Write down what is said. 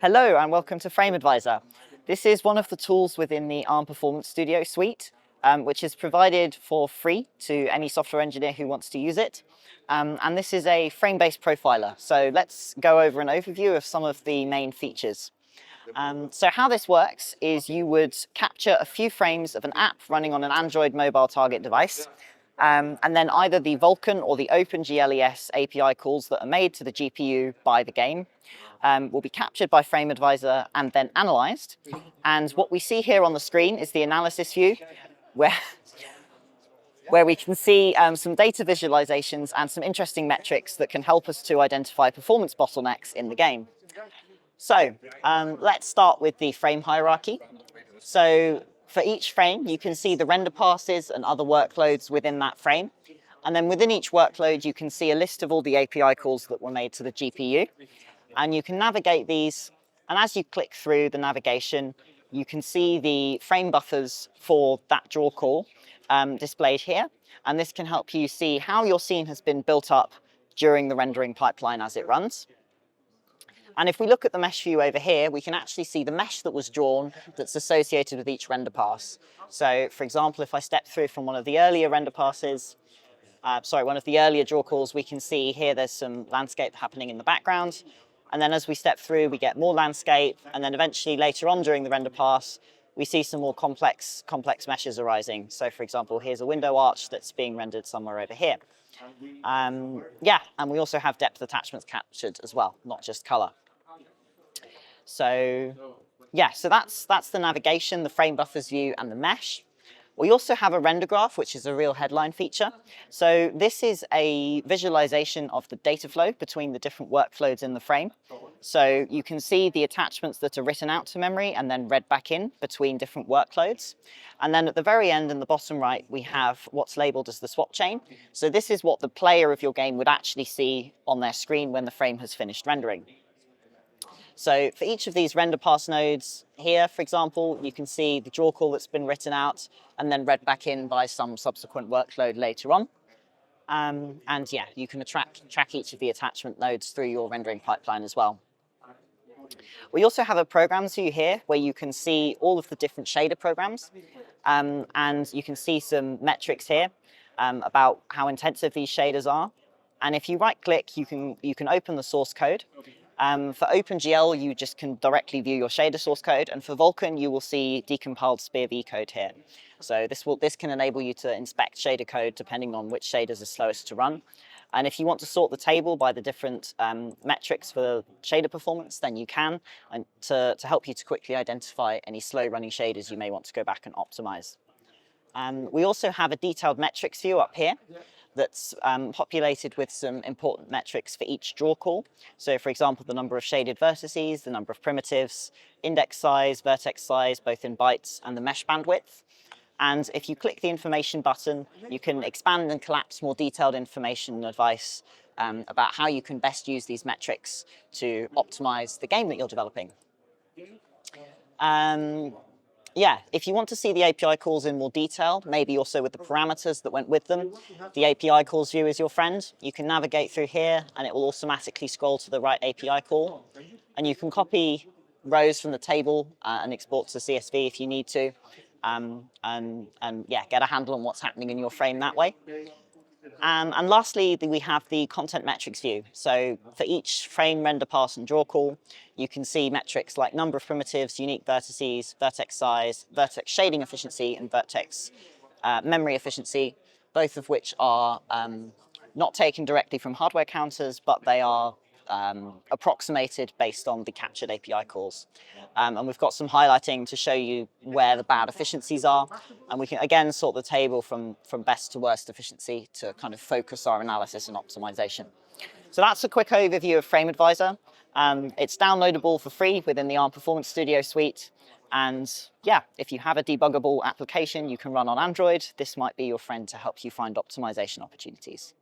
Hello and welcome to Frame Advisor. This is one of the tools within the ARM Performance Studio suite, which is provided for free to any software engineer who wants to use it. And this is a frame-based profiler. So let's go over an overview of some of the main features. So how this works is you would capture a few frames of an app running on an Android mobile target device. And then either the Vulkan or the OpenGL ES API calls that are made to the GPU by the game will be captured by Frame Advisor and then analyzed. And what we see here on the screen is the analysis view, where we can see some data visualizations and some interesting metrics that can help us to identify performance bottlenecks in the game. So let's start with the frame hierarchy. So for each frame, you can see the render passes and other workloads within that frame. And then within each workload, you can see a list of all the API calls that were made to the GPU. And you can navigate these. And as you click through the navigation, you can see the frame buffers for that draw call displayed here. And this can help you see how your scene has been built up during the rendering pipeline as it runs. And if we look at the mesh view over here, we can actually see the mesh that was drawn that's associated with each render pass. So for example, if I step through from one of the earlier render passes, one of the earlier draw calls, we can see here there's some landscape happening in the background. And then as we step through, we get more landscape. And then eventually later on during the render pass, we see some more complex meshes arising. So for example, here's a window arch that's being rendered somewhere over here. And we also have depth attachments captured as well, not just color. So that's the navigation, the frame buffers view, and the mesh. We also have a render graph, which is a real headline feature. So this is a visualization of the data flow between the different workloads in the frame. So you can see the attachments that are written out to memory and then read back in between different workloads. And then at the very end in the bottom right, we have what's labeled as the swap chain. So this is what the player of your game would actually see on their screen when the frame has finished rendering. So for each of these render pass nodes here, for example, you can see the draw call that's been written out and then read back in by some subsequent workload later on. You can track each of the attachment nodes through your rendering pipeline as well. We also have a programs view here where you can see all of the different shader programs. And you can see some metrics here about how intensive these shaders are. And if you right click, you can open the source code. For OpenGL, you just can directly view your shader source code, and for Vulkan, you will see decompiled SPIR-V code here. So this can enable you to inspect shader code depending on which shaders are slowest to run. And if you want to sort the table by the different metrics for shader performance, then you can, and to help you to quickly identify any slow-running shaders you may want to go back and optimize. We also have a detailed metrics view up here that's populated with some important metrics for each draw call. So for example, the number of shaded vertices, the number of primitives, index size, vertex size, both in bytes, and the mesh bandwidth. And if you click the information button, you can expand and collapse more detailed information and advice about how you can best use these metrics to optimize the game that you're developing. If you want to see the API calls in more detail, maybe also with the parameters that went with them, the API calls view is your friend. You can navigate through here and it will automatically scroll to the right API call. And you can copy rows from the table and export to CSV if you need to, get a handle on what's happening in your frame that way. And lastly, we have the content metrics view. So for each frame render pass and draw call, you can see metrics like number of primitives, unique vertices, vertex size, vertex shading efficiency, and vertex memory efficiency, both of which are not taken directly from hardware counters, but they are approximated based on the captured API calls. And we've got some highlighting to show you where the bad efficiencies are. And we can again sort the table from best to worst efficiency to kind of focus our analysis and optimization. So that's a quick overview of Frame Advisor. It's downloadable for free within the ARM Performance Studio suite. And if you have a debuggable application you can run on Android, this might be your friend to help you find optimization opportunities.